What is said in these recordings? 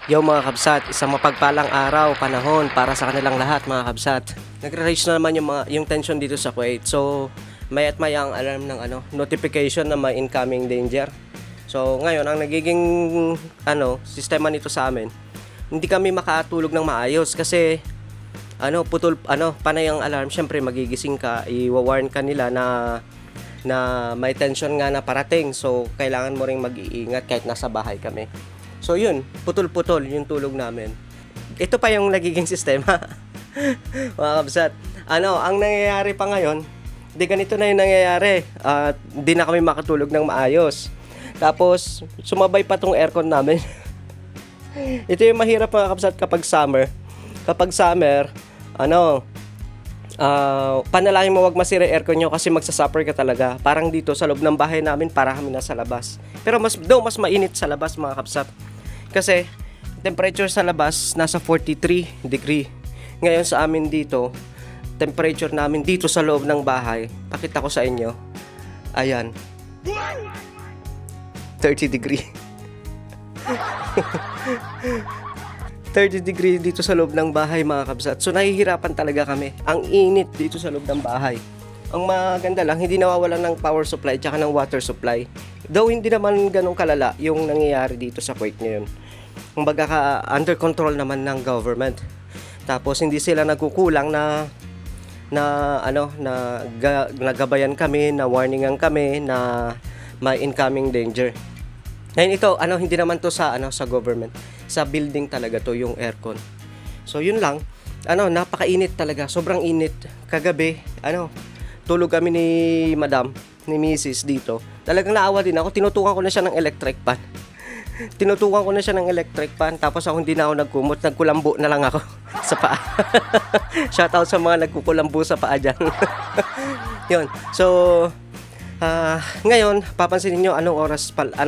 Yo mga kabsat, isang mapagpalang araw, panahon para sa kanilang lahat mga kabsat. Nagre-raise na naman yung tension dito sa Kuwait. So, maya't maya ang alarm ng notification na may incoming danger. So, ngayon ang nagiging sistema nito sa amin, hindi kami makatulog ng maayos kasi panay ang alarm. Syempre magigising ka, i-warn ka nila na may tension nga na parating. So, kailangan mo ring mag-iingat kahit nasa bahay kami. So yun, putol-putol yung tulog namin. Ito pa yung nagiging sistema. Mga kabsat. Ang nangyayari pa ngayon, di ganito na yung nangyayari. Di na kami makatulog ng maayos. Tapos, sumabay pa tong aircon namin. Ito yung mahirap mga kabsat kapag summer. Kapag summer, panalangin mo wag masira aircon nyo kasi magsasuffer ka talaga. Parang dito sa loob ng bahay namin, para kami nasa labas. Pero mas mainit sa labas mga kabsat. Kasi temperature sa labas nasa 43 degree. Ngayon sa amin dito, temperature namin dito sa loob ng bahay, pakita ko sa inyo. Ayan. 30 degree. 30 degree dito sa loob ng bahay mga kabsat. So nahihirapan talaga kami. Ang init dito sa loob ng bahay. Ang maganda lang, hindi nawawalan ng power supply tsaka ng water supply. Though hindi naman ganun kalala yung nangyayari dito sa Kuwait ngayon. Kumbaga under control naman ng government. Tapos hindi sila nagkukulang na nagabayan kami, na warningan kami na may incoming danger. Ngayon ito, hindi naman to sa government. Sa building talaga to yung aircon. So yun lang, napakainit talaga, sobrang init. Kagabi, tulog kami ni Madam, ni Mrs. dito. Talagang naawa din ako, tinutukan ko na siya ng electric fan. Tapos ako hindi na ako nagkumot, nagkulambo na lang ako sa paa. Shoutout sa mga nagkukulambo sa paa dyan. Yun, so ngayon, papansinin nyo anong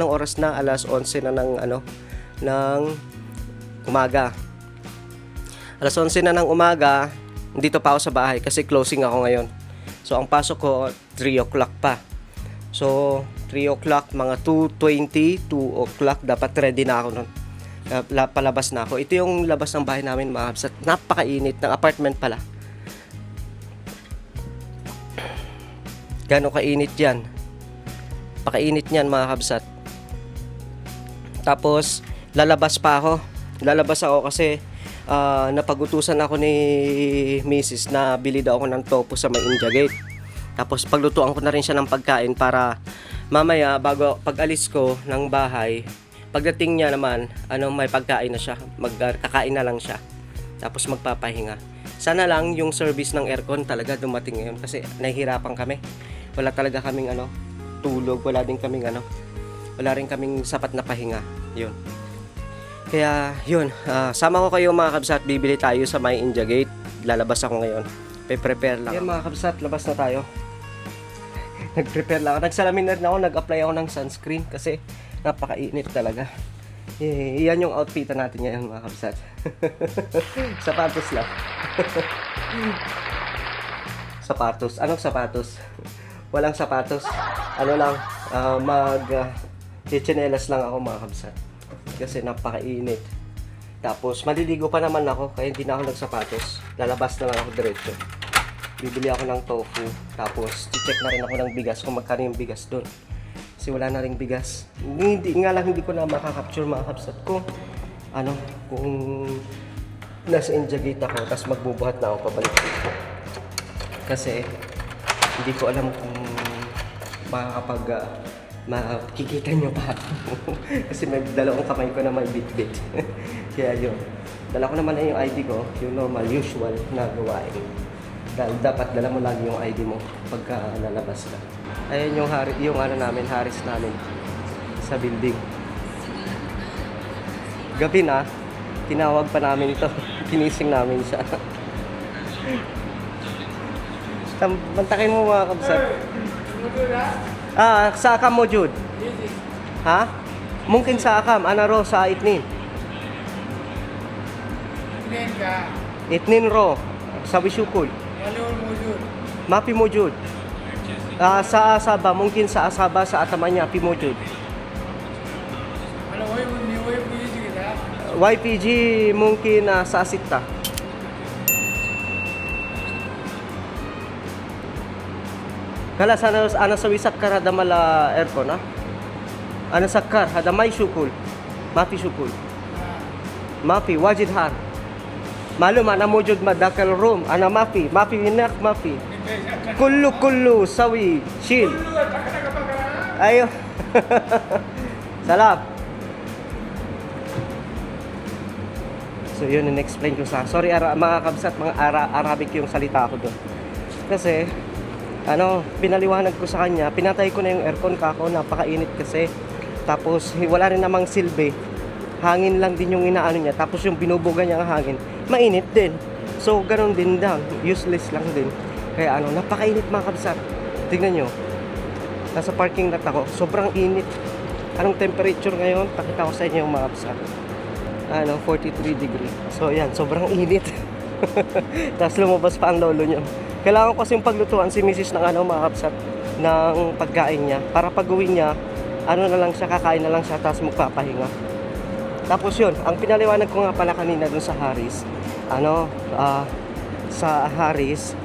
oras na, alas 11 na ng umaga. Alas 11 na ng umaga, dito pa ako sa bahay kasi closing ako ngayon. So ang pasok ko 3 o'clock pa. So 3 o'clock, mga 2:20, 2 o'clock dapat ready na ako nun. Palabas na ako. Ito yung labas ng bahay namin mga kabsat. Napakainit ng apartment pala. Gano'ng kainit yan? Pakainit niyan mga kabsat. Tapos lalabas ako kasi napagutusan ako ni Mrs. na bili daw ako ng tofu sa may India Gate. Tapos paglutuan ko na rin siya ng pagkain para mamaya pag alis ko ng bahay, pagdating niya naman, may pagkain na siya, kakain na lang siya. Tapos magpapahinga. Sana lang yung service ng aircon talaga dumating ngayon kasi nahihirapan kami. Wala talaga kaming tulog, wala rin kaming sapat na pahinga. Yun. Kaya yun, sama ko kayo mga kabsat, bibili tayo sa may India Gate. Lalabas ako ngayon. Prepare lang. Yan mga kabsat, labas na tayo. Nag-prepare lang ako. Nagsalamin na rin ako, nag-apply ako ng sunscreen kasi napakainit talaga. Iyan yung outfitan natin ngayon mga kabsat. Sapatos lang. Sapatos. Anong sapatos? Walang sapatos. Chichinelas lang ako mga kabsat. Kasi napakainit. Tapos maliligo pa naman ako kaya hindi na ako nagsapatos. Lalabas na lang ako diretso. Bibili ako ng tofu. Tapos check na rin ako ng bigas kung magkano yung bigas doon. Kasi wala na ring bigas. Hindi ko na makakapture mga kabsat ko. Kung nasa India Gate ako tapos magbubuhat na ako pabalik dito. Kasi hindi ko alam kung makikita nyo pa ako. Kasi may dalawang kamay ko na may bit-bit. Kaya yun. Dala ko naman na yung ID ko, yung normal, usual na gawain. Dahil dapat dala mo lagi yung ID mo pagka lalabas ka. Ayan yung Harris namin sa building. Gabi na, tinawag pa namin ito. Kinising namin siya. Bantakin mo mga kabsat. Sa akam mo, Jude? Ha? Mungkin sa akam. Ro sa itnin? Itnin ro. Sabi syukul. Mapi mo, Jude? Sa Asaba. Mungkin sa Asaba, sa Atamanya. Pi mo, Jude? YPG mungkin sa sita. Kala sana ana sa wisak kar hada mala aircon ah. Ana sakkar hada may shukul. Mafi shukul. Mafi wajid har. Malum ana mujud madakal room ana mafi winak mafi. Kullu sawi shil. Ayo. Salam. So yun in-explain ko sa. Sorry mga kabsat, mga Arabic yung salita ko doon. Kasi pinaliwanag ko sa kanya, pinatay ko na yung aircon kako, napakainit kasi. Tapos wala rin namang silbi. Hangin lang din yung inaano niya. Tapos yung binubuga niya ang hangin, mainit din. So ganun din lang, useless lang din. Kaya napakainit mga kabsat. Tingnan nyo. Nasa parking lot ako, sobrang init. Anong temperature ngayon? Pakita ko sa inyo yung mga kabsat. 43 degree. So yan, sobrang init. Tapos lumabas pa ang lolo niya. Kailangan ko kasing paglutuan si Mrs. ng mga kapsat ng pagkain niya. Para pag-uwi niya, na lang siya, kakain na lang siya, tapos magpapahinga. Tapos yun, ang pinaliwanag ko nga pala kanina dun sa Harris, sa Harris,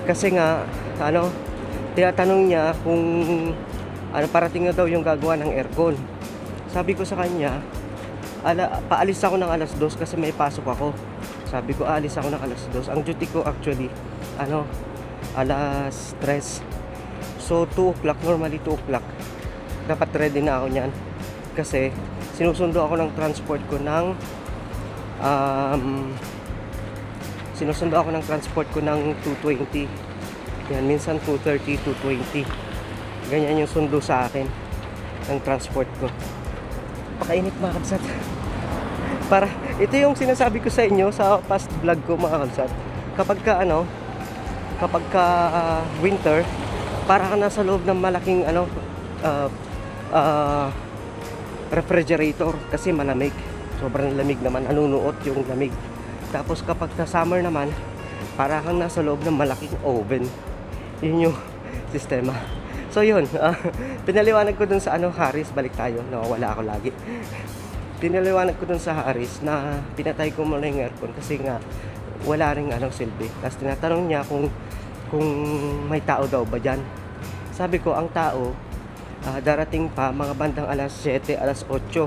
kasi nga, tinatanong niya kung parating na daw yung gagawa ng aircon. Sabi ko sa kanya, paalis ako ng alas 2 kasi may pasok ako. Sabi ko, aalis ako ng alas 2. Ang duty ko actually, alas 3. So, 2 o'clock, normally 2 o'clock. Dapat ready na ako niyan. Kasi, sinusundo ako ng transport ko ng, transport ko ng 2:20. Yan, minsan 2:30, 2:20. Ganyan yung sundo sa akin ng transport ko. Pakainit mga kabsat. Para ito yung sinasabi ko sa inyo sa past vlog ko mga kabsat. Kapag ka winter, para ka nasa loob ng malaking refrigerator kasi malamig. Sobrang lamig naman, nanunuot yung lamig. Tapos kapag sa summer naman, para kang nasa loob ng malaking oven. Yun yung sistema. So yun, pinaliwanag ko dun sa Harris, balik tayo, nawawala ako lagi. Pinaliwanag ko dun sa Harris na pinatay ko muna yung aircon kasi nga wala ring silbi. Tapos tinatanong niya kung may tao daw ba dyan. Sabi ko, ang tao darating pa mga bandang alas 7, alas 8.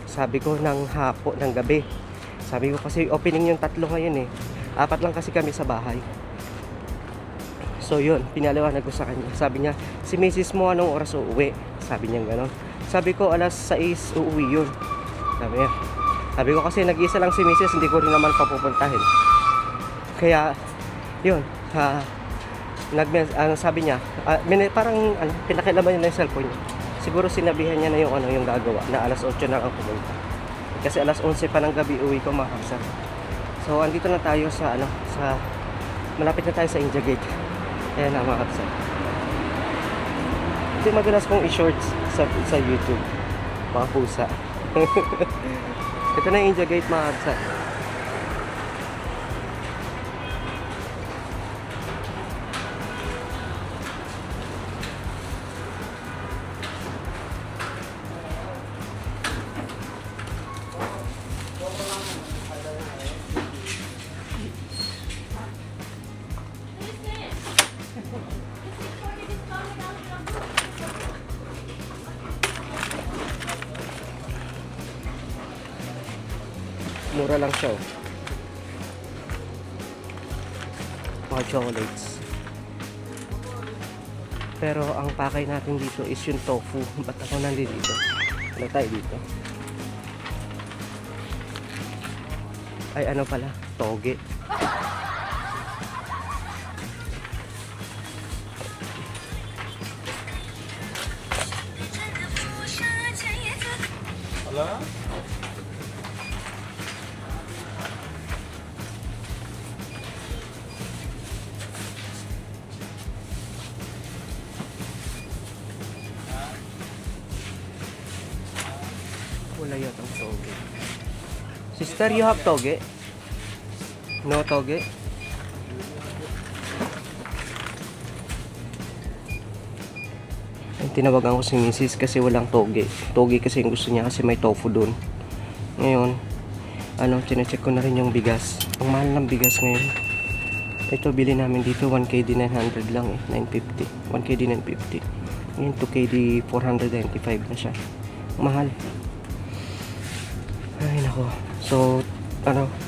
Sabi ko ng gabi. Sabi ko kasi opening yung 3 ngayon 4 lang kasi kami sa bahay. So yun, pinaliwanag ko sa kanya. Sabi niya, si Mrs. mo anong oras uuwi? Sabi niya gano'n. Sabi ko, alas 6 uuwi yun. Sabi niya. Sabi ko kasi nag-iisa lang si Mrs. Hindi ko rin naman papupuntahin. Kaya, yun. Sabi niya, parang pinakilaman niya na yung cellphone niya. Siguro sinabihan niya na yung gagawa na alas 8 na lang pumunta. Kasi alas 11 pa ng gabi uwi ko mga kapsat. So, andito na tayo sa malapit na tayo sa India Gate. Ayan na mga kapsat. Ito yung madalas kong i-shorts sa YouTube. Mga pusa. Ito na yung India Gate mga kapsat. Mura lang siya. Mga chocolates. Pero ang pakay natin dito is yung tofu. Ba't ako nandito? Ano tayo dito? Ay pala? Toge. Wala? Wala yatang toge. Sister, you have toge? No toge? Tinawagan ko si Mrs. kasi walang toge. Toge kasi yung gusto niya kasi may tofu dun. Ngayon, chinecheck ko na rin yung bigas. Ang mahal ng bigas ngayon. Ito, bili namin dito, 1KD 900 lang eh, 950. 1KD 950. Ngayon, 2KD 495 na siya. Mahal. Ay, nako. So,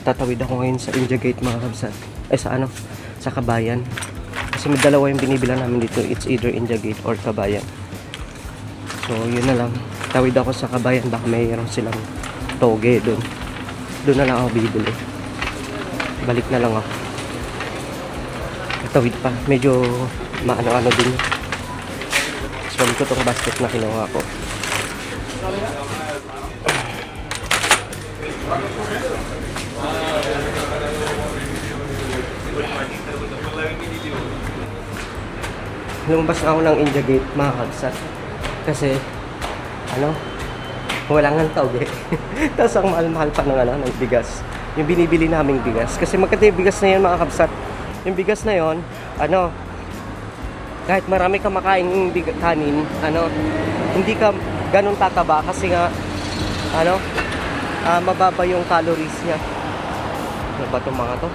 tatawid ako ngayon sa India Gate mga kabsat. Sa Kabayan. Kasi may dalawa yung binibila namin dito. It's either India Gate or Kabayan. So, yun na lang. Tawid ako sa Kabayan. Baka mayroon silang toge doon. Doon na lang ako bibili. Balik na lang ako. Tawid pa. Medyo maano-ano din. So, ko tong basket na kinuha ko. Lumabas na ako ng India Gate mga kabsat. Kasi, wala nga tawag eh. Tapos ang mahal-mahal pa ng bigas. Yung binibili naming bigas. Kasi magkati yung bigas na yun mga kabsat. Yung bigas na yun, kahit marami ka makain kanin, hindi ka ganun tataba kasi nga, mababa yung calories niya. Ano ba itong mga to?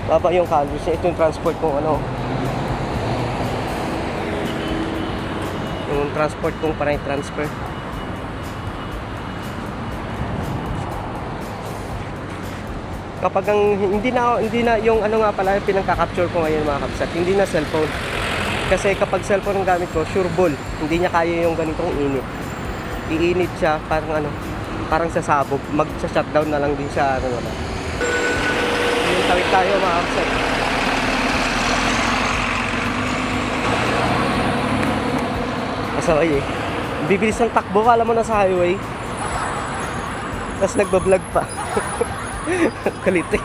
Baba yung calories niya. Ito yung transport kong yung transport kong panay transfer. Kapag hindi na yung nga pala yung pinagka-capture ko ngayon mga kabsat, hindi na cellphone. Kasi kapag cellphone ang gamit ko, sure ball, hindi niya kaya yung ganitong init. Iinit siya, parang sasabog. Mag-shutdown na lang din siya, Yung tawid tayo mga kabsat. Masaway eh. Bibilis ng takbo, kala mo na sa highway. Tapos nagbablog pa. Kalit eh.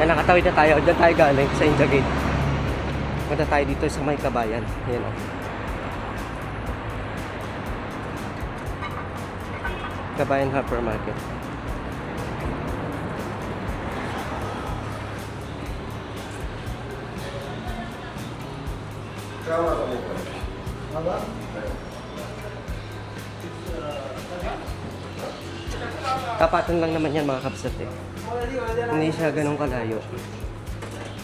Yan, nakatawid na tayo. Diyan tayo galing sa India Gate. Punta tayo dito sa may Kabayan. Yan o. Kabayan Hypermarket. Kapatan lang naman yan mga kabsat eh. Hindi siya ganun kalayo.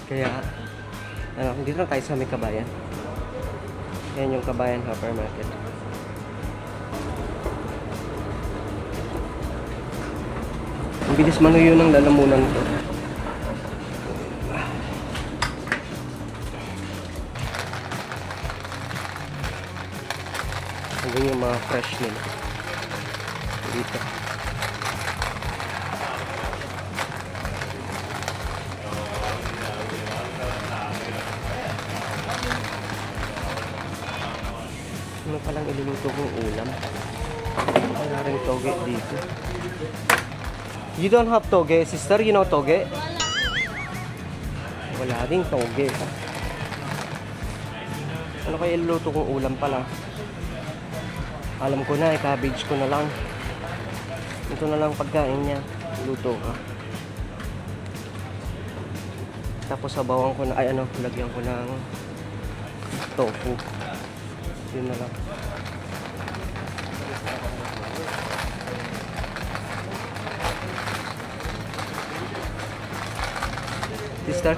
Kaya, dito na tayo sa may Kabayan. Yan yung Kabayan Hypermarket. Ang bilis manuyo ng lalamunan ko. Hanggang yung mga fresh nila. Dito. Ano palang iluluto kong ulam? Wala rin toge dito. You don't have toge, sister? You know toge? Wala rin toge. Ano kaya iluluto kong ulam pala? Alam ko na, cabbage ko na lang. Ito na lang pagkain niya. Luto ka. Tapos sabawan ko na, lagyan ko ng tofu. Yun na lang. Sister?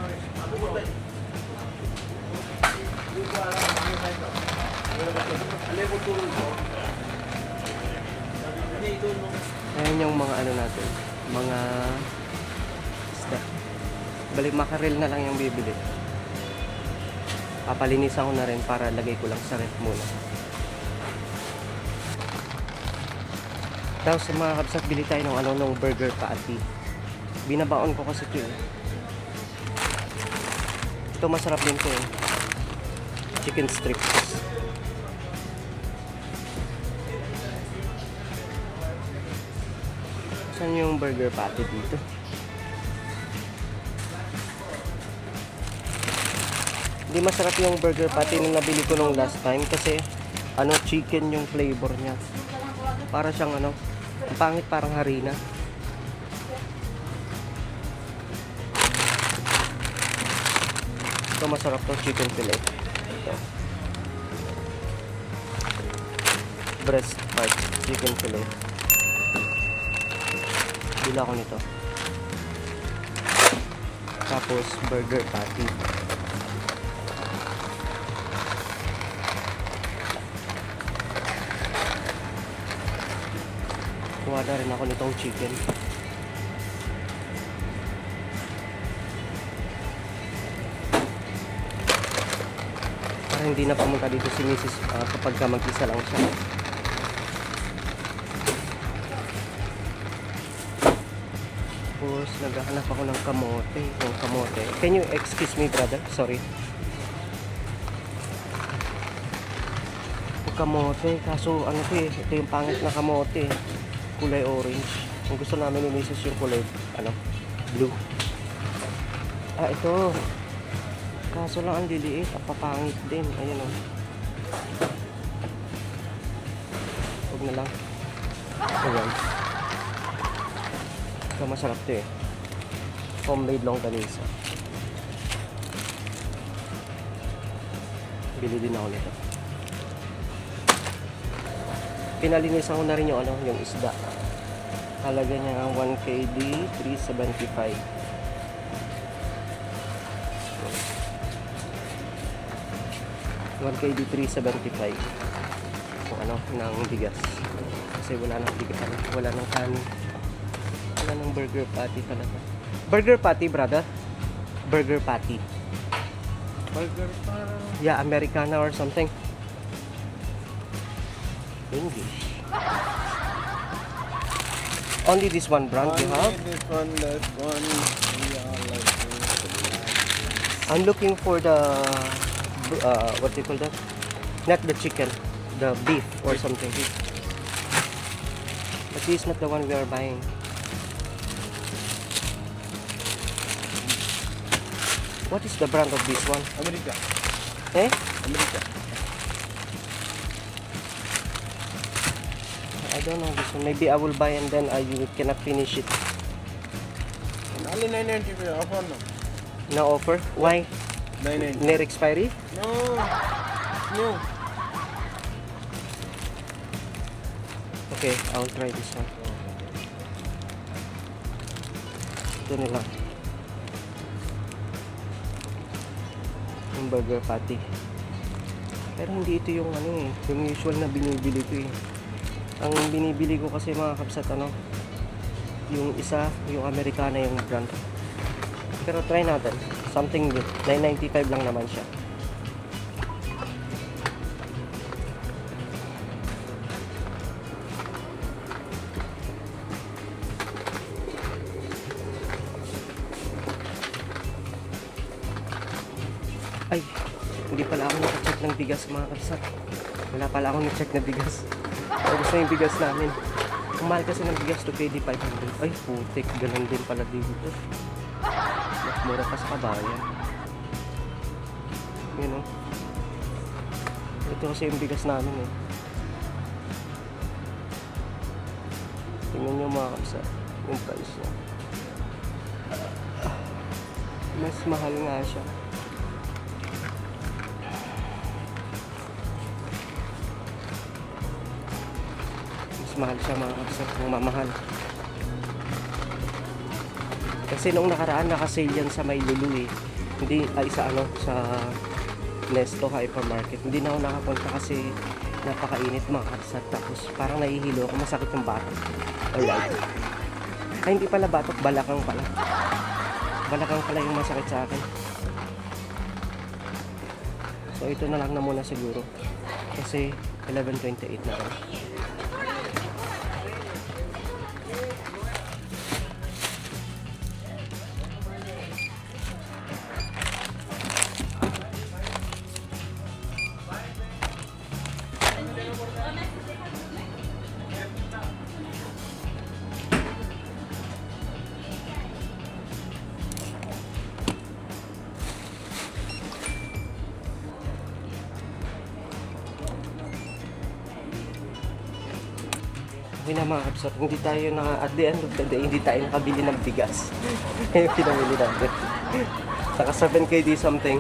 Ayan yung mga natin. Mga isda. Balik makarel na lang yung bibili. Papalinisan ko na rin para lagay ko lang sa ref muna. Tapos sa mga kabsat, bili tayo ng burger patty. Binabaon ko kasi ito eh. Ito masarap din to eh. Chicken strips. Saan yung burger patty dito? Hindi masarap yung burger patty nung nabili ko nung last time kasi chicken yung flavor niya. Para siyang ang pangit, parang harina. Ito masarap to, chicken fillet. Ito. breast part, chicken fillet. Bila ko nito. Tapos burger patty. Kuha na rin ako nitong chicken. Para hindi na pumunta dito si Mrs. Kapag mag-isa lang siya. Tapos naghahanap ako ng kamote. Yung kamote. Can you excuse me, brother? Sorry. Yung kamote. Kaso ano to eh. Ito yung pangit na kamote. Kulay orange. Kung gusto namin ni Mrs. yung kulay blue. Ito. Kaso lang ang liliit. Ang papangit din. Ayan o. Huwag na lang. Ayan. Ito masarap to eh. Homemade longganisa. Bili din ako nito. Pinalinisan ko na rin yung yung isda. Halaga niya 1 KD 375. 1 KD 375. Kung ng bigas. Kasi wala nang bigas, wala nang kanin. Wala nang burger patty talaga. Burger patty, brother. Burger patty. Burger patty. Yeah, Americana or something. English. Only this one brand you have? This one, that one. Yeah, like I'm looking for the what do you call that? Not the chicken, the beef or something. But this is not the one we are buying. What is the brand of this one? America. Eh? America. I don't know this one. Maybe I will buy and then I cannot finish it. Only 990 offer no. No offer? Why? 990. Near expiry? No. No. Okay, I'll try this one. Ito na lang. Yung burger patty. Pero hindi ito yung yung usual na binibili ko eh. Ang binibili ko kasi mga kapsat yung isa, yung Americana yung brand. Pero try natin. Something new. 995 lang naman siya. Ay, hindi pala ako naka-check ng bigas mga kapsat. Wala pala ako na-check na bigas. Ubus na yung bigas namin. Ang mahal kasi ng bigas to KD 500. Ay, putik. Ganun din pala dito. Mas mura pa sa kabayan. Yun o. Ito kasi yung bigas namin eh. Tingnan nyo mga kapsat. Yung price niya. Mas mahal nga siya. Mahal siya mga kapsat, kung mamahal. Kasi nung nakaraan nakasale yan sa may Lulu eh. Hindi, sa Nesto Hypermarket. Hindi na ako nakapunta kasi napakainit mga kapsat. Tapos parang nahihilo ako, masakit yung batok. Alright. Ay hindi pala batok, balakang pala. Balakang pala yung masakit sa akin. So ito na lang na muna siguro. Kasi 11:28 na rin. Okay na mga kapsat, hindi tayo at the end of the day, hindi tayo nakabili ng bigas. Yung pinamili natin. Saka 7 KD something.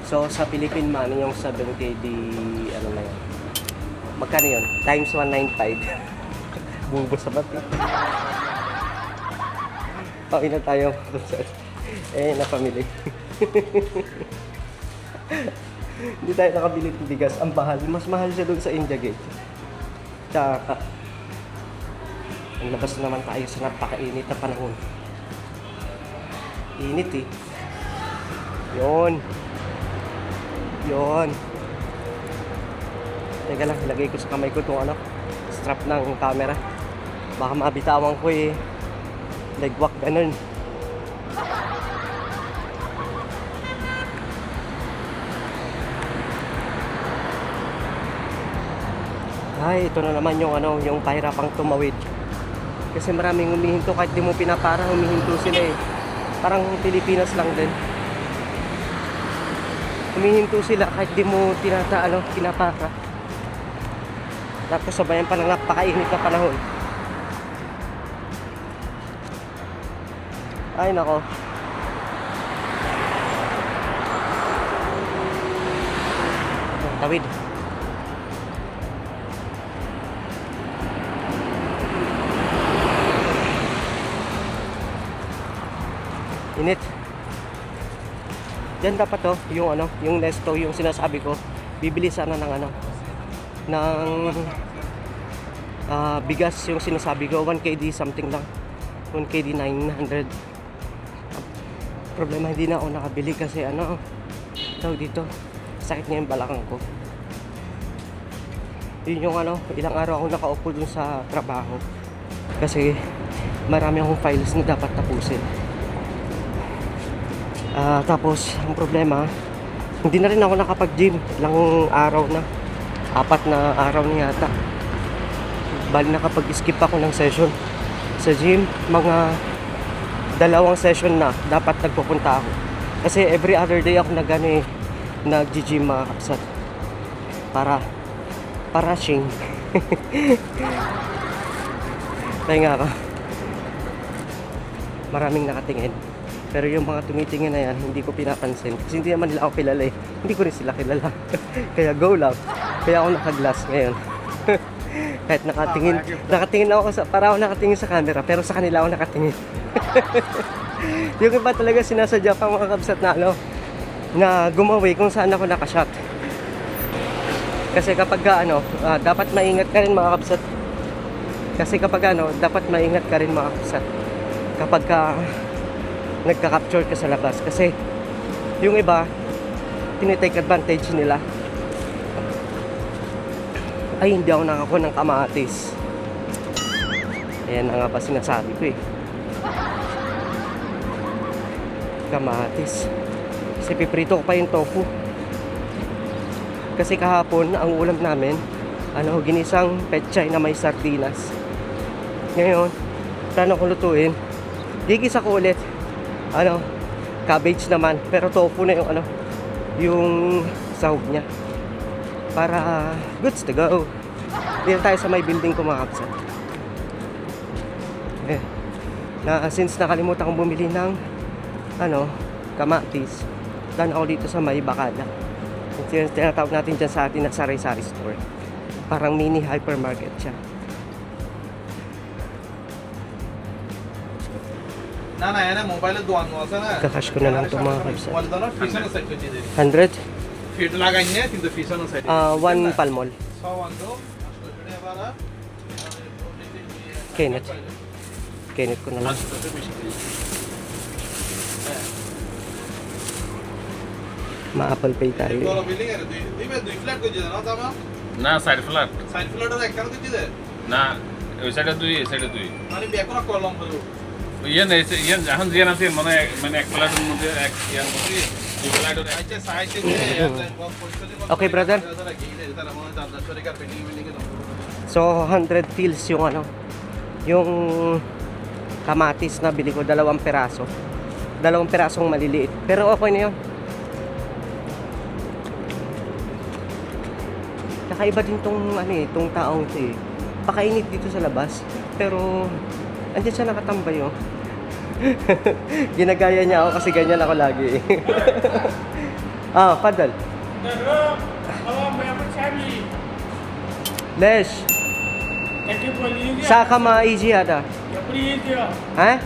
So, sa Philippine money, yung 7K di, ano na yun. Magkano yun? Times 195. Bubo sa bati. Pauwi na tayo. Eh, napamili. Hindi tayo nakabili ng bigas. Ang mahal. Mas mahal siya doon sa India Gate. Tsaka, ang labas naman tayo sa napakainit na panahon. Init eh. Yun. Yun. Teka lang, ilagay ko sa kamay ko itong ano, strap ng camera. Baka mabitawan ko eh. Legwak, ganun. Ay, ito na naman yung ano, yung pahirapang tumawid. Kasi maraming humihinto kahit di mo pinapara, humihinto sila eh. Parang Pilipinas lang din. Humihinto sila kahit di mo pinapara. Tapos sabayan pa ng napakainit na panahon. Ay nako. Tawid. Init. Diyan dapat to, yung ano, yung Nesto, yung sinasabi ko, bibili sana ng ano, ng bigas yung sinasabi ko, 1KD something lang. 1KD 900. Problema, hindi na ako nakabili kasi ano, tawag dito, sakit niya yung balakang ko. Yun yung ano, ilang araw ako nakaupo dun sa trabaho. Kasi marami akong files na dapat tapusin. Tapos, ang problema, hindi na rin ako nakapag-gym. Ilang araw na. 4 na araw na yata. Bali nakapag-skip ako ng session sa gym. Mga 2 session na dapat nagpupunta ako. Kasi every other day ako nag-gym mga kapsat. Para shing. Kaya nga maraming nakatingin. Pero yung mga tumitingin na yan, hindi ko pinapansin. Kasi hindi naman nila ako kilala eh. Hindi ko rin sila kilala. Kaya go lang. Kaya ako naka-glass ngayon. Kahit nakatingin ako para ako nakatingin sa camera, pero sa kanila ako nakatingin. Yung iba talaga sinasadya pa mga kabsat na ano, na gumawi kung saan ako nakashot. Kasi kapag dapat maingat ka rin mga kabsat. Kasi kapag dapat maingat ka rin mga kabsat. Kapag nagka-capture ka sa labas. Kasi yung iba, tinitake advantage nila. Ay, hindi ako nakakuha ng kamatis. Ayan na nga ba sinasabi ko eh. Kamatis. Kasi piprito ko pa yung tofu. Kasi kahapon, ang ulam namin, ginisang pechay na may sardinas. Ngayon, plano ko lutuin. Gigisa ko ulit. Cabbage naman. Pero tofu na yung sahog niya. Para goods to go. Dito tayo sa may building ko mga kapsat. Since nakalimutan kong bumili ng kamatis, dan ako dito sa may Bakada. Tinatawag natin dyan sa atin na sari-sari store. Parang mini hypermarket siya. না না এনে মোবাইলে দোয়ানো আছে না Kakash ko na lang ito mga kapsat. Mobile দাও পিছনের সাইড করে দিই 100? ফিট লাগাই নিয়ে কিন্তু পিছনের সাইড 1 palmol. সব আনতো আসলে এবারে Kenneth ko na lang. Ma-apple pay tayo. বড় বিল্ডিং এর দুই ফ্ল্যাট করে দিও না দামা না সাইড ফ্ল্যাট সাইড ফ্ল্যাটের একখানে দিতে দে না ওই সাইডে দুই এই সাইডে দুই মানে বেকরা কলম করব ইয়ে নেই ইয়ে এখন দিয়ে আছে মানে এক ফ্ল্যাটের মধ্যে এক ইয়ার মধ্যে দুই ফ্ল্যাটের আচ্ছা সাইডে Okay, brother. So 100 pills yung kamatis na bili ko, 2 peraso. 2 perasong maliliit. Pero okay na yun. Kakaiba din tong taong to eh. Pakainit dito sa labas. Pero andyan siya nakatambay oh. Ginagaya niya ako kasi ganyan ako lagi eh. فضل الراب هو بيعمل شعبي ليش تكيب وليدي ساقة ما يجي هذا يبري يجي ها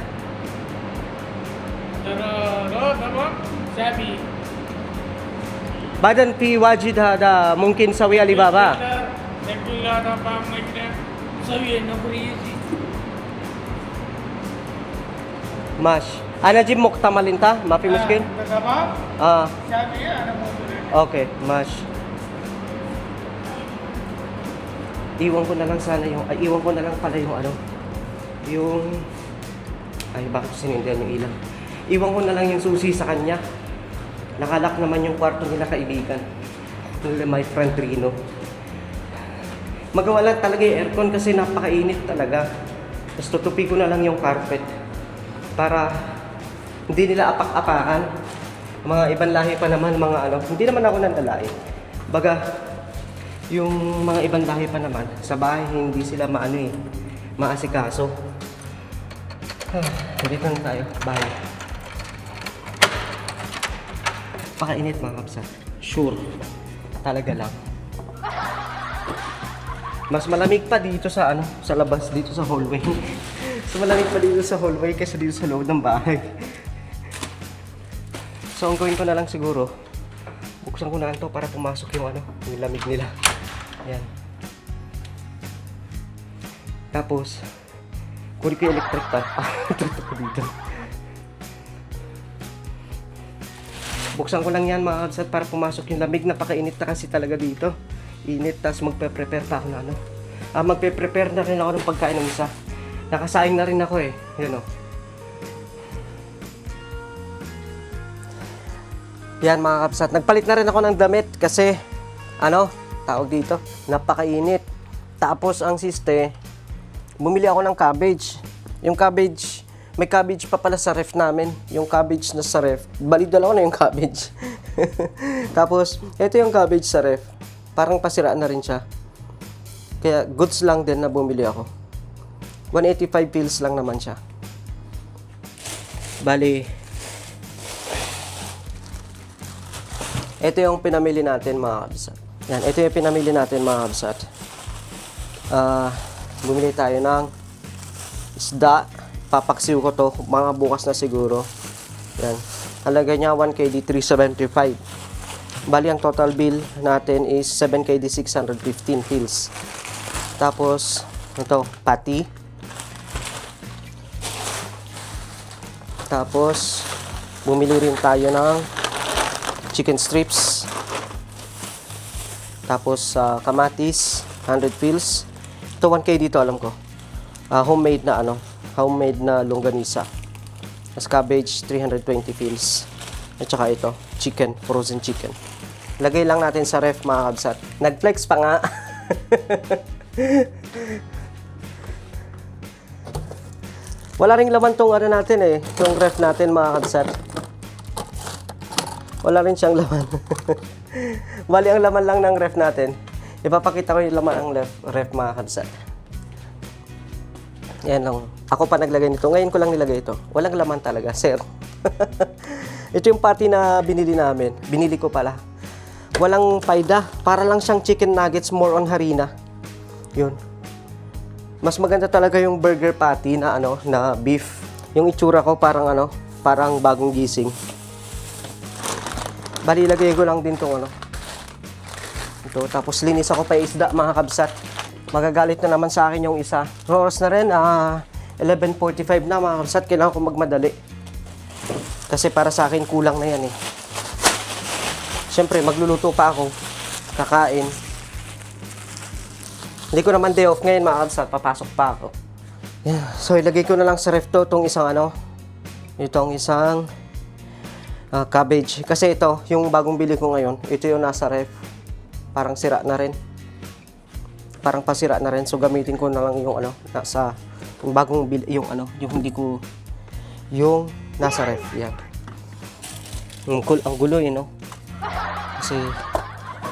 الراب هو شعبي بعدين في واجد هذا ممكن سوي علي بابا تكيب لا رابع مجنة سوي نبري يجي ماشي انا اجيب مكتمل انت ما في مشكل تمام اه شعبي أنا موجود okay ماشي iwan ko na lang sana yung iwan ko na lang pala yung ano yung ay bakit sinindihan yung ilaw iwan ko na lang yung susi sa kanya nakalak naman yung kwarto nila kaibigan nila my friend Rino magawa lang talaga yung aircon kasi napakainit talaga tapos tutupi ko na lang yung carpet para hindi nila apak-apakan mga ibang lahi pa naman mga ano hindi naman ako nandalain baga yung mga ibang lahi pa naman sa bahay hindi sila maasikaso dito na tayo bahay pakainit mga kapsat sure talaga lang mas malamig pa dito sa ano sa labas dito sa hallway mas malamig pa dito sa hallway kaysa dito sa loob ng bahay so ang gawin ko na lang siguro buksan ko na lang to para pumasok yung ano yung lamig nila ayan tapos kunin ko yung electric fan tutok ko dito buksan ko lang yan mga kabsat para pumasok yung lamig napakainit na kasi talaga dito init tapos magpe-prepare pa ako na ano magpe-prepare na rin ako ng pagkain ng isa nakasaing na rin ako eh yun o yan mga kapsat, nagpalit na rin ako ng damit kasi ano, tawag dito, napakainit. Tapos ang siste, bumili ako ng cabbage. Yung cabbage, may cabbage pa pala sa ref namin. Yung cabbage na sa ref, balidal ako na yung cabbage. Tapos, ito yung cabbage sa ref. Parang pasiraan na rin siya. Kaya goods lang din na bumili ako. 185 pills lang naman siya. Bali, ito yung pinamili natin mga kabsat. Yan, ito yung pinamili natin mga kabsat. Bumili tayo ng isda. Papaksiw ko to, mga bukas na siguro. Yan. Halaga niya 1KD 375. Bali ang total bill natin is 7KD 615 pills. Tapos ito, patty. Tapos bumili rin tayo ng chicken strips. Tapos kamatis 100 pills. Ito 1K dito alam ko. Homemade na ano, homemade na longganisa. As cabbage 320 pills. At saka ito, chicken, frozen chicken. Lagay lang natin sa ref mga kabsat. Nag-flex pa nga. Wala ring laman tong ano natin eh, tong ref natin mga kabsat. Wala rin siyang laman. Bali ang laman lang ng ref natin. Ipapakita ko yung laman ng ref mga kabsat. Yan lang. Ako pa naglagay nito. Ngayon ko lang nilagay ito. Walang laman talaga, sir. Ito yung patty na binili namin. Binili ko pala. Walang paida. Para lang siyang chicken nuggets, more on harina. Yun. Mas maganda talaga yung burger patty na ano, na beef. Yung itsura ko parang ano, parang bagong gising. Bali, lagay ko lang din itong ano. Ito, tapos linis ako pa isda mga kabsat. Magagalit na naman sa akin yung isa. Oras na rin, 11:45 na mga kabsat. Kailangan ko magmadali. Kasi para sa akin kulang na yan eh. Siyempre, magluluto pa ako. Kakain. Hindi ko naman day off ngayon mga kabsat. Papasok pa ako. Yeah. So, ilagay ko na lang sa ref to itong isang ano. Itong isang cabbage. Kasi ito, yung bagong bili ko ngayon, ito yung nasa ref. Parang sira na rin. Parang pasira na rin. So, gamitin ko na lang yung ano, nasa, yung bagong bili, yung ano, yung hindi ko, yung nasa ref. Yan. Ang gulo yun, no? Kasi,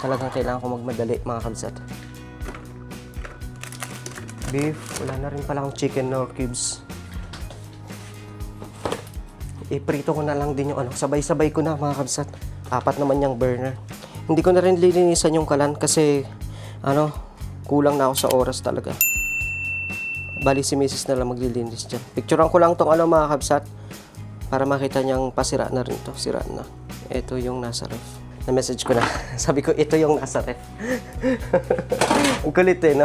talagang kailangan ko magmadali, mga kabsat. Beef, wala na rin pala akong chicken nor cubes. Iprito ko na lang din yung ano, sabay-sabay ko na mga kabsat 4 naman yung burner. Hindi ko na rin lilinisan yung kalan kasi kulang na ako sa oras talaga. Bali si Mrs. na lang maglilinis dyan. Picturean ko lang tong mga kabsat para makita niyang pasira na rin to. Sira na. Ito yung nasa ref. Na-message ko na. Sabi ko, ito yung nasa ref. Ang kulit no?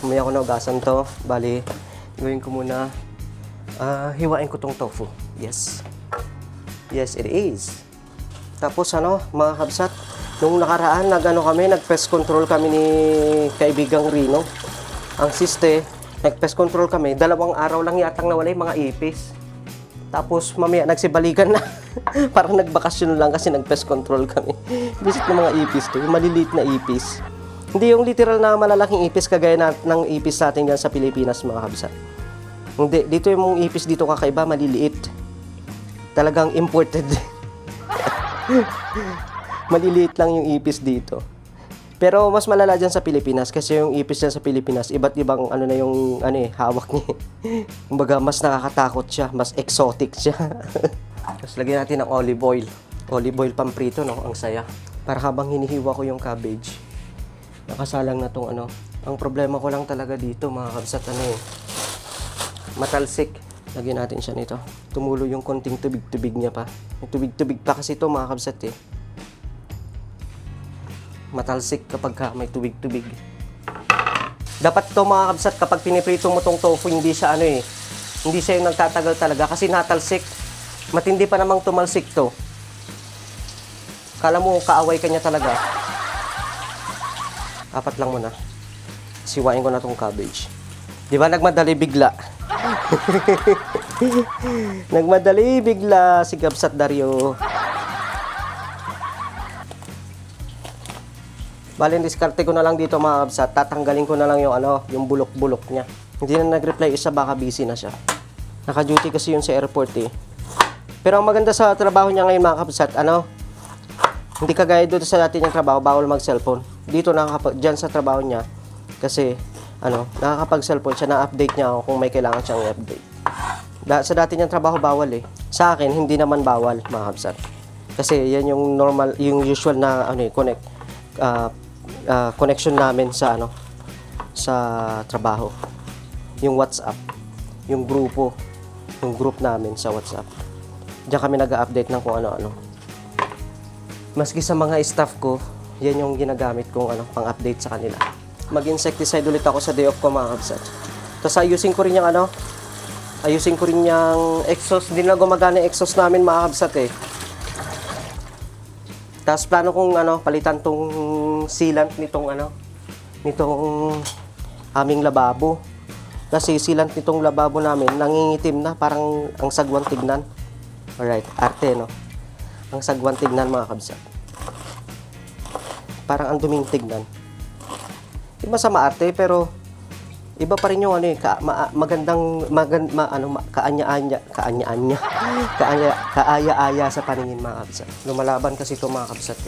Umaya ko na ugasan to. Bali, gawin ko muna. Hiwain ko tong tofu. Yes. Yes, it is. Tapos mga kabsat, nung nakaraan, nag-pest control kami ni kaibigang Rino. Ang siste, nag-pest control kami, 2 araw lang yatang nawala yung mga ipis. Tapos mamaya nagsibalikan na. Parang nagbakasyon lang kasi nag-pest control kami. Visit ng mga ipis to, yung maliliit na ipis. Hindi yung literal na malalaking ipis kagaya ng ipis natin dyan sa Pilipinas, mga kabsat. Hindi, dito yung ipis dito kakaiba, maliliit. Talagang imported. Maliliit lang yung ipis dito. Pero mas malala dyan sa Pilipinas kasi yung ipis dyan sa Pilipinas, iba't ibang yung hawak niya. Kumbaga mas nakakatakot siya, mas exotic siya. Tapos lagyan natin ng olive oil. Olive oil pamprito, no? Ang saya. Para habang hinihiwa ko yung cabbage, nakasalang na tong Ang problema ko lang talaga dito, mga kabsat, matalsik. Lagyan natin siya nito. Tumulo yung konting tubig-tubig niya pa. Yung tubig-tubig pa kasi ito, mga kabsat matalsik kapag may tubig-tubig. Dapat to, mga kabsat, kapag piniprito mo tong tofu, hindi siya hindi siya yung nagtatagal talaga kasi natalsik. Matindi pa namang tumalsik to. Kala mo kaaway ka niya talaga. 4 lang muna. Siwain ko na tong cabbage. Di ba nagmadali bigla? Nagmadali bigla si Kabsat Dario. Bali, diskarte ko na lang dito, mga kabsat. Tatanggalin ko na lang yung bulok-bulok niya. Hindi na nag-reply isa, baka busy na siya. Naka-duty kasi yun sa airport Pero ang maganda sa trabaho niya ngayon, mga kabsat, hindi kagaya doon sa dati niyang trabaho, bawal mag-cellphone. Dito dyan sa trabaho niya, kasi nakakapag-cellphone siya, na-update niya ako kung may kailangan siyang i-update. Sa dati niyang trabaho, bawal Sa akin, hindi naman bawal, mga kabsat. Kasi yan yung normal, yung usual na connection namin sa sa trabaho. Yung WhatsApp, yung group namin sa WhatsApp. Diyan kami nag-update ng kung ano-ano. Maski sa mga staff ko, yan yung ginagamit kong pang-update sa kanila. Mag-insecticide ulit ako sa day off ko, mga kabsat. Tapos ayusin ko rin yung exhaust. Hindi na gumagana yung exhaust namin, mga kabsat Tapos plano kong palitan tong sealant nitong aming lababo. Kasi sealant nitong lababo namin nangingitim na, parang ang sagwan tignan. Alright, arte Ang sagwan tignan, mga kabsat. Parang ang duming tignan. Di masama arte, pero iba pa rin yung kaaya-aya sa paningin, mga kabsat. Lumalaban kasi ito, mga kabsat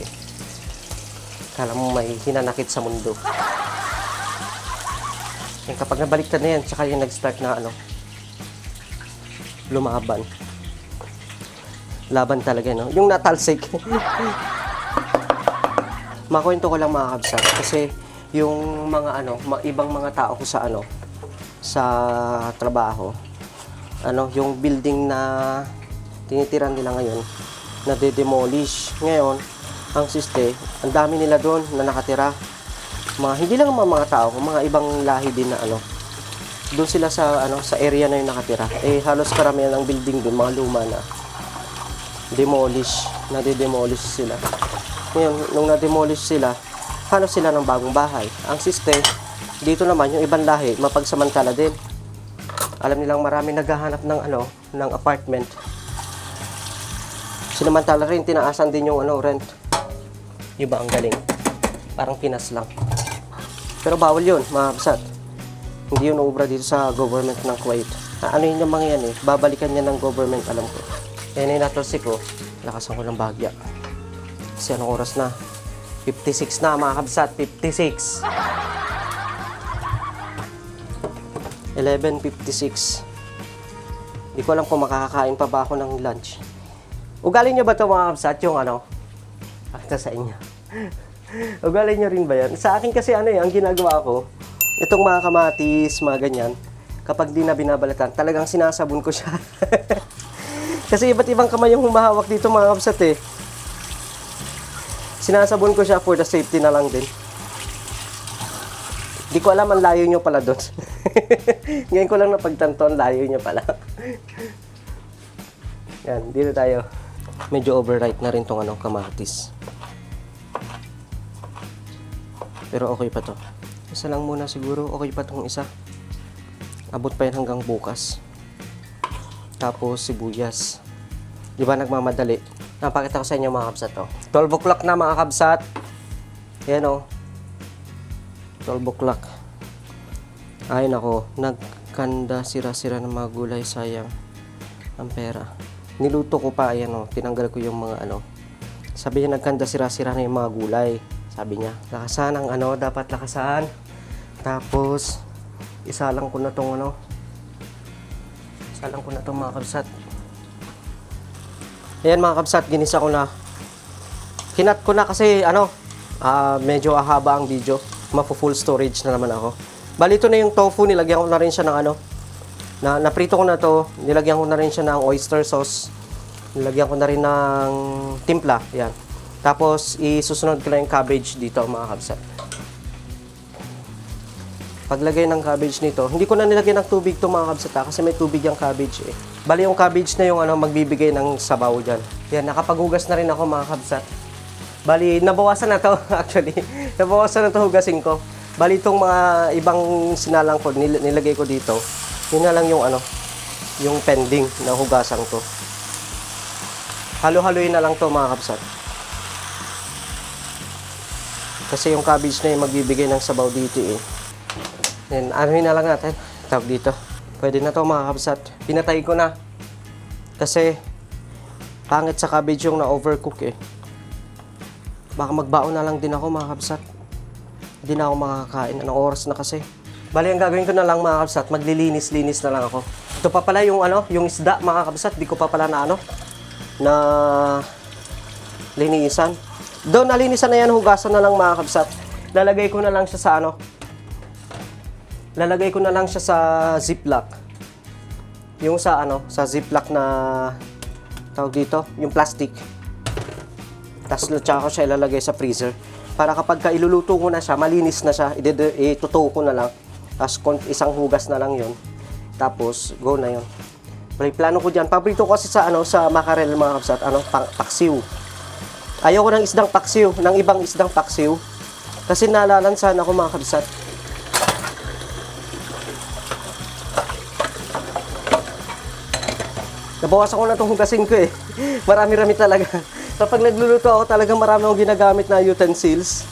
Kala mo may hinanakit sa mundo. Yan, kapag nabaliktad na yan, tsaka yung nag-start na lumaban. Laban talaga, yung natalsik. Makwento ko lang, mga kabsat, kasi yung mga ibang mga tao ko sa sa trabaho, yung building na tinitiran nila ngayon, na de-demolish. Ngayon, ang siste, ang dami nila doon na nakatira. Hindi lang mga tao, mga ibang lahi din na doon sila sa sa area na yung nakatira. Halos karamihan ng building doon, mga luma na na-demolish sila. Ngayon, nung na-demolish sila, halos sila ng bagong bahay. Ang siste, dito naman yung ibang lahi, mapagsamantala din. Alam nilang marami naghahanap ng apartment. Sinamantala rin, tinaasan din yung rent. Iba ang galing. Parang Pinas lang. Pero bawal yun, mga kabsat. Hindi yun obra dito sa government ng Kuwait. Yun yung mga yan babalikan niya ng government, alam ko. Yan yung natalsik ko. Lakasan ko ng bagya. Kasi anong oras na? 56 na, mga kabsat. 56. 11:56. Hindi ko alam kung makakakain pa ba ako ng lunch. Ugali nyo ba ito mga kabsat? Yung ano? Ito sa inyo. Ugali nyo rin ba yan? Sa akin kasi ano ang ginagawa ko, itong mga kamatis, mga ganyan, kapag di na binabalatan, talagang sinasabon ko siya. Kasi iba't ibang kamay yung humahawak dito mga kabsat eh. Sinasabon ko siya for the safety na lang din. Di ko alam, ang layo nyo pala doon. Ngayon ko lang napagtanto, ang layo nyo pala. Yan, dito tayo. Medyo overripe na rin tong kamatis. Pero okay pa to. Isa lang muna siguro, okay pa tong isa. Abot pa yan hanggang bukas. Tapos sibuyas. Di ba nagmamadali? Napakita ko sa inyo mga kabsat to. 12 o'clock na mga kabsat. Yan o. 12 o'clock. Ay nako, nagkanda sira-sira ng mga gulay, sayang ang pera. Niluto ko pa, ayan o, tinanggal ko yung mga Sabi niya nagkanda sira-sira na yung mga gulay. Sabi niya, lakasan ang dapat lakasan. Tapos, isalang ko na tong isalang ko na tong mga kabsat. Ayan mga kabsat, ginisa ko na. Kinat ko na kasi medyo ahaba ang video. Mapo-full storage na naman ako. Bali, ito na yung tofu, nilagyan ko na rin siya ng naprito ko na to, nilagyan ko na rin siya ng oyster sauce. Nilagyan ko na rin ng timpla, yan. Tapos, isusunod ko na yung cabbage dito, mga kabsat. Paglagay ng cabbage nito, hindi ko na nilagyan ng tubig to mga kabsat kasi may tubig yung cabbage eh. Bali, yung cabbage na yung magbibigay ng sabaw dyan. Yan, nakapaghugas na rin ako mga kabsat. Bali, nabawasan na to actually. Nabawasan na to hugasin ko. Bali, itong mga ibang sinalang ko, nilagay ko dito. Yun na lang yung yung pending na hugasan ko. Halo-haloyin na lang to mga kabsat. Kasi yung cabbage na yung magbibigay ng sabaw dito eh. Then, anuhin na lang natin. Tawag dito. Pwede na to mga kabsat. Pinatay ko na. Kasi, pangit sa cabbage yung na-overcook eh. Baka magbaon na lang din ako mga kabsat. Hindi na ako makakain. Anong oras na kasi? Bali, ang gagawin ko na lang mga kabsat, maglilinis-linis na lang ako. Ito pa pala yung yung isda mga kabsat. Di ko pa pala na linisan. Doon nalinisan na yan, hugasan na lang mga kabsat. Lalagay ko na lang siya sa lalagay ko na lang siya sa ziplock. Yung sa sa ziplock na tawag dito, yung plastic. Tapos tsaka ko siya ilalagay sa freezer. Para kapag iluluto ko na siya, malinis na siya, itutuo ko na lang. Tapos isang hugas na lang yon. Tapos, go na yon. Plano ko dyan. Paborito ko kasi sa mackerel mga kabsat, paksiw. Ayoko ng isdang paksiw, ng ibang isdang paksiw. Kasi nalalansan ako mga kabsat. Nabawasan ko na itong hugasin ko eh. Marami-rami talaga. Kapag nagluluto ako, talagang marami akong ginagamit na utensils.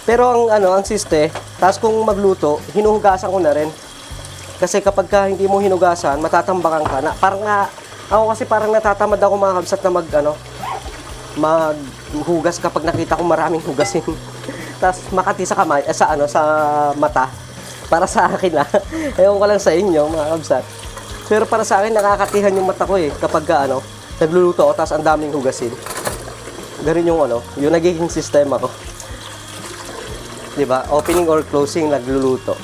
Pero ang siste, tapos kung magluto, hinuhugasan ko na rin. Kasi kapag hindi mo hinugasan, matatambakan ka na. Ako kasi parang natatamad ako mga kabsat na maghugas kapag nakita ko maraming hugasin. Tapos makati sa kamay, sa mata. Para sa akin Ewan ko lang sa inyo mga kabsat. Pero para sa akin, nakakatihan yung mata ko eh. Kapag nagluluto ako, tapos ang daming hugasin. Ganun yung nagiging sistema ko. Diba? Opening or closing, nagluluto.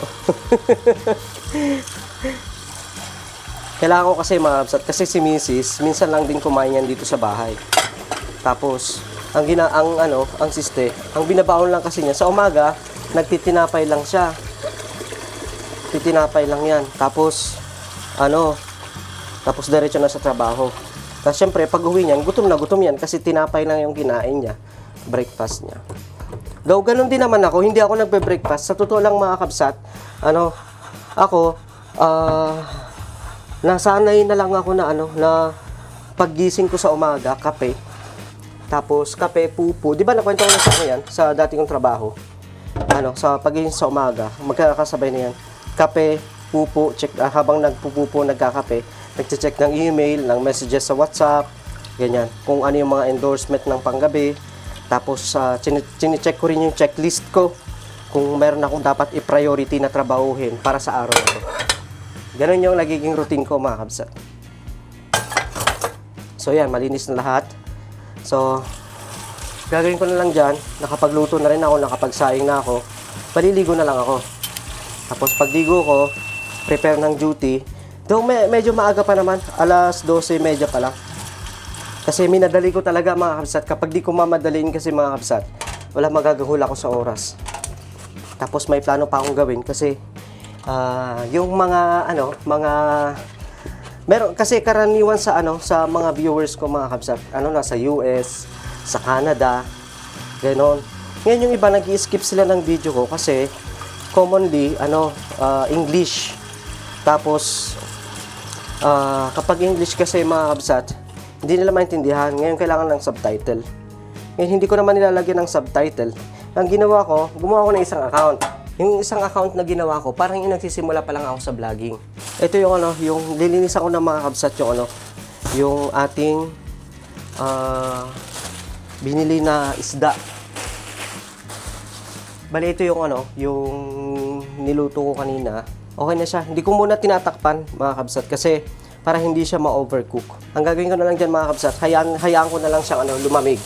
Kailangan ko kasi mga kabsat, kasi si Mrs. minsan lang din kumain yan dito sa bahay. Tapos, ang siste, ang binabaon lang kasi niya, sa umaga, nagtitinapay lang siya. Titinapay lang yan. Tapos, tapos diretso na sa trabaho. Tapos syempre, pag uwi niyan, gutom na gutom yan kasi tinapay lang yung kinain niya. Breakfast niya. Though, ganun din naman ako. Hindi ako nagbe-breakfast. Sa totoo lang mga kabsat, nasanay na lang ako na paggising ko sa umaga, kape. Tapos, kape, pupo. Di ba nakwento ko na sa yan? Sa dati kong trabaho. Sa paggising sa umaga, magkakasabay na yan. Kape, pupo, check, habang nagpupupo, nagkakape, nagche-check ng email, ng messages sa WhatsApp, ganyan. Kung ano yung mga endorsement ng panggabi. Tapos, chine-check ko rin yung checklist ko kung meron akong dapat i-priority na trabahuhin para sa araw na ito. Ganun yung nagiging routine ko, mga kabsat. So yan, malinis na lahat. So, gagawin ko na lang dyan, nakapagluto na rin ako, nakapagsaing na ako, paliligo na lang ako. Tapos pagligo ko, prepare ng duty. Though medyo maaga pa naman, alas 12:30 pa lang. Kasi minadali ko talaga mga kabsat. Kapag di ko mamadaliin kasi mga kabsat, wala magagahul ako sa oras. Tapos may plano pa akong gawin kasi yung mga meron kasi karaniwan sa sa mga viewers ko mga kabsat, nasa US, sa Canada, ganoon. Ngayon yung iba nag-i-skip sila ng video ko kasi commonly English. Tapos kapag English kasi mga kabsat, hindi nila maintindihan. Ngayon kailangan ng subtitle. Ngayon hindi ko naman nilalagyan ng subtitle. Ang ginawa ko, gumawa ko ng isang account. Yung isang account na ginawa ko, parang yung nagsisimula pa lang ako sa vlogging. Ito yung yung lilinisan ko ng mga kabsat yung ating binili na isda. Bali ito yung yung niluto ko kanina. Okay na siya. Hindi ko muna tinatakpan mga kabsat kasi para hindi siya ma-overcook. Ang gagawin ko na lang dyan mga kabsat, hayaan ko na lang siyang lumamig.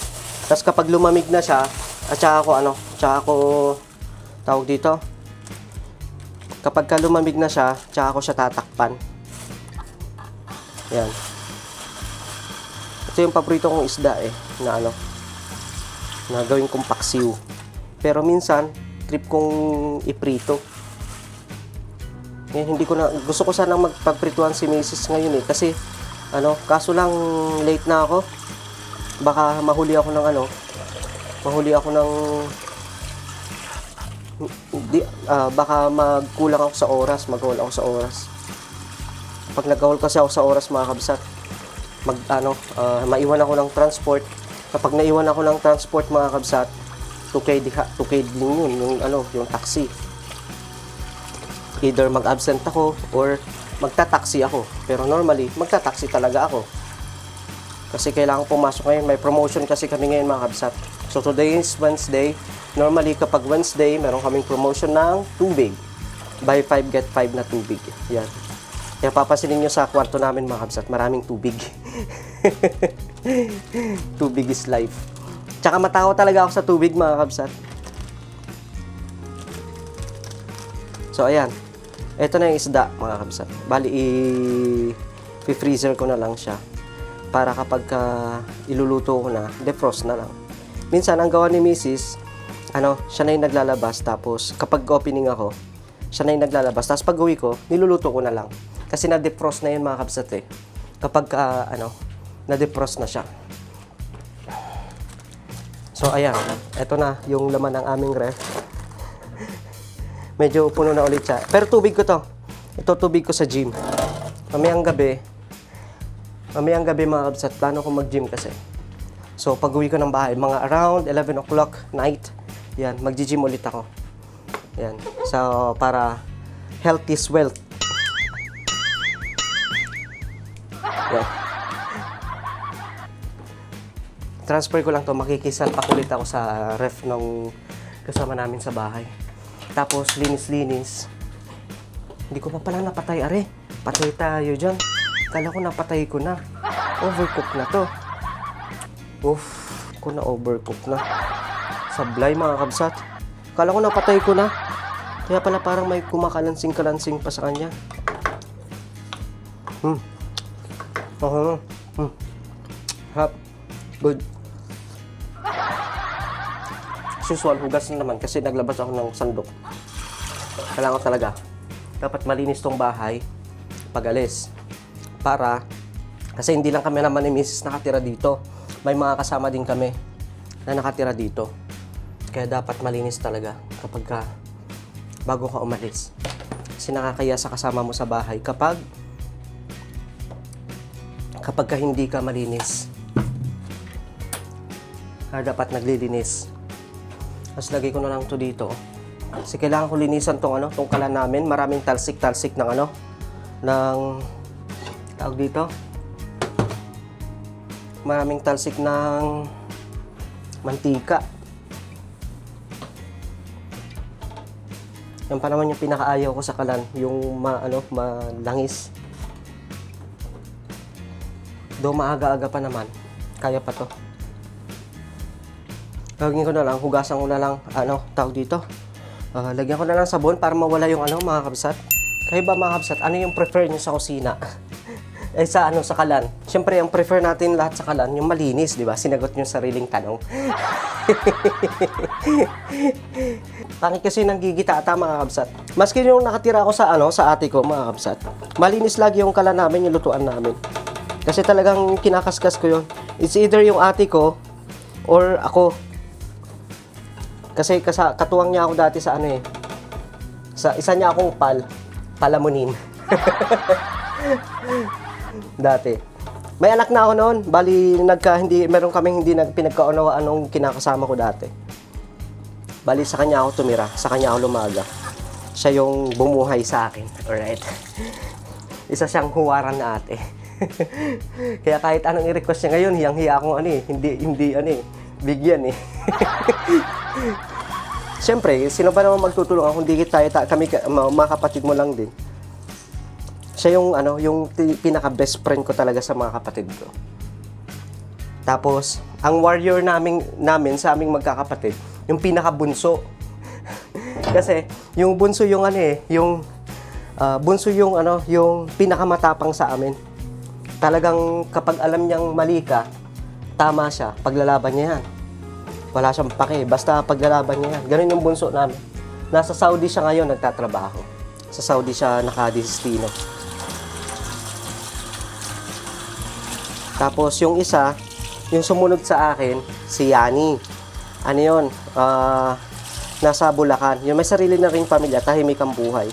Tapos kapag lumamig na siya, at saka ako tawag dito. Kapag lumamig na siya, tsaka ko siya tatakpan. Yan. Ito yung paborito kong isda na gawin kong paksiw. Pero minsan, trip kong iprito. Ngayon, gusto ko sanang magpagprituhan si Mrs. ngayon kasi kaso lang late na ako. Baka mahuli ako ng baka magkulang ako sa oras, maghol ako sa oras. Pag naghol kasi ako sa oras mga kabsat, maiwan ako ng transport. Kapag naiwan ako ng transport mga kabsat, 2K din yun, yung taxi. Either mag-absent ako or magta-taxi ako. Pero normally, magta-taxi talaga ako. Kasi kailangan pumasok ngayon. May promotion kasi kami ngayon mga kabsat. So today is Wednesday. Normally kapag Wednesday, meron kaming promotion ng tubig. Buy 5 get 5 na tubig. Yan. Kaya papasinin nyo sa kwarto namin mga kabsat, maraming tubig. Tubig is life. Tsaka matawa talaga ako sa tubig mga kabsat. So ayan. Ito na yung isda mga kabsat. Bali i-freezer ko na lang siya. Para kapag iluluto ko na, defrost na lang. Minsan ang gawa ni Mrs. Siya na yung naglalabas. Tapos kapag opening ako, siya na yung naglalabas. Tapos pag uwi ko, niluluto ko na lang. Kasi na-defrost na yun mga kabsat Kapag na-defrost na siya. So ayan, ito na yung laman ng aming ref. Medyo puno na ulit siya. Pero tubig ko to. Ito tubig ko sa gym. Mamayang gabi mga kabsat, plano ko mag-gym kasi. So pag uwi ko ng bahay, mga around 11 o'clock night, yan, mag-gym ulit ako. Yan. So para health is wealth. Yan. Transfer ko lang to, makikisalpak ulit ako sa ref ng kasama namin sa bahay. Tapos linis-linis. Hindi ko pa pala napatay, are. Patay tayo dyan. Kala ko napatay ko na. Overcook na to. Uff, ko na overcook na. Sablay mga kabsat. Kala ko napatay ko na. Kaya pala parang may kumakalansing-kalansing pa sa kanya. Hap. Good. Usual, hugas na naman kasi naglabas ako ng sandok. Kailangan ko talaga. Dapat malinis tong bahay pag alis. Kasi hindi lang kami naman ni Mrs. nakatira dito. May mga kasama din kami na nakatira dito. Kaya dapat malinis talaga kapag bago ka umalis. Kasi nakakaya sa kasama mo sa bahay kapag hindi ka malinis. Dapat naglilinis. Tapos lagay ko na lang to dito. Kasi kailangan ko linisan tong kalan namin. Maraming talsik-talsik ng tawag dito. Maraming talsik ng mantika. Yan pa naman yung pinakaayaw ko sa kalan, yung malangis. Do maaga-aga pa naman. Kaya pa to. Gagawin ko na lang, hugasan ko na lang, tawag dito. Lagyan ko na lang sabon para mawala yung mga kabsat. Kayo ba mga kabsat, ano yung prefer nyo sa kusina? Sa kalan. Siyempre, ang prefer natin lahat sa kalan, yung malinis, di ba? Sinagot yung sariling tanong. Pangit kasi nang gigitata mga kabsat. Maski yung nakatira ako sa ate ko mga kabsat. Malinis lagi yung kalan namin, yung lutuan namin. Kasi talagang kinakaskas ko yun. It's either yung ate ko or ako. Kasi katuwang niya ako dati sa sa isa niya akong palamunin. Dati. May anak na ako noon. Bali, meron kaming hindi pinagkaunawaan nung kinakasama ko dati. Bali, sa kanya ako tumira. Sa kanya ako lumaga. Siya yung bumuhay sa akin. Alright. Isa siyang huwaran na ate. Kaya kahit anong i-request niya ngayon, hiyang-hiya akong hindi bigyan eh. Siyempre, sino ba naman magtutulungan kung di kami mga kapatid mo lang din. Siya yung pinaka-best friend ko talaga sa mga kapatid ko. Tapos, ang warrior namin sa aming magkakapatid, yung pinaka-bunso. Kasi, yung bunso yung bunso yung pinakamatapang sa amin. Talagang kapag alam niyang mali ka, tama siya, paglalaban niya yan. Wala siyang pake, basta paglalaban niya yan. Ganun yung bunso namin. Nasa Saudi siya ngayon nagtatrabaho. Sa Saudi siya nakadestino. Tapos yung isa, yung sumunod sa akin, si Yani. Ano yun? Nasa Bulacan. Yung may sarili na ring pamilya, tahimik ang buhay.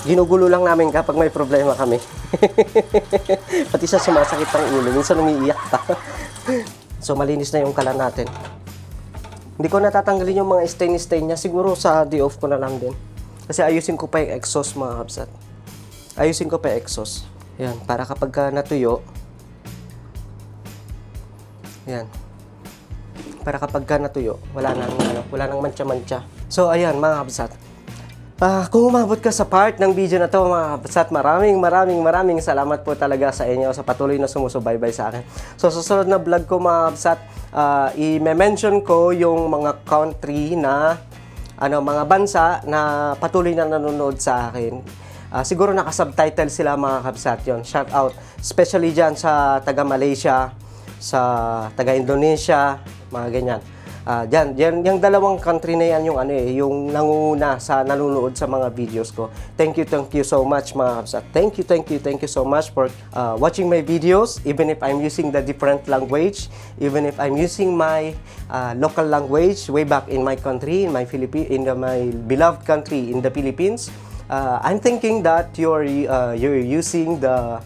Ginugulo lang namin kapag may problema kami. Pati siya sumasakit ang ulo. Minsan umiiyak pa. So, malinis na yung kalan natin. Hindi ko natatanggalin yung mga stain niya. Siguro sa day off ko na lang din. Kasi ayusin ko pa yung exhaust mga kabsat. Ayusin ko pa yung exhaust. Yan, para kapag natuyo. Yan. Para kapag natuyo, wala nang mancha-mancha. So, ayan mga kabsat. Kung umabot ka sa part ng video na to mga kabsat, maraming salamat po talaga sa inyo sa patuloy na sumusubaybay sa akin. So susunod na vlog ko mga kabsat, i-mention ko yung mga country na mga bansa na patuloy na nanonood sa akin. Siguro naka-subtitle sila mga kabsat yon. Shout out especially dyan sa taga Malaysia, sa taga Indonesia, mga ganyan. Yung dalawang country na yan yung nangunguna sa nanonood sa mga videos ko. Thank you so much mga kabsat. Thank you so much for watching my videos, even if I'm using the different language, even if I'm using my local language way back in my country, in my beloved country in the Philippines. I'm thinking that you're using the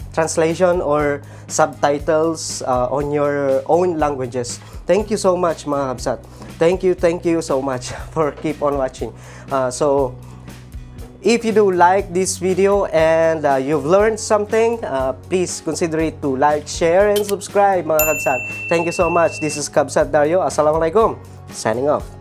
translation or subtitles on your own languages. Thank you so much mga kabsat. Thank you so much for keep on watching. So if you do like this video and you've learned something, please consider it to like, share, and subscribe mga kabsat. Thank you so much. This is Kabsat Dario. Assalamualaikum. Signing off.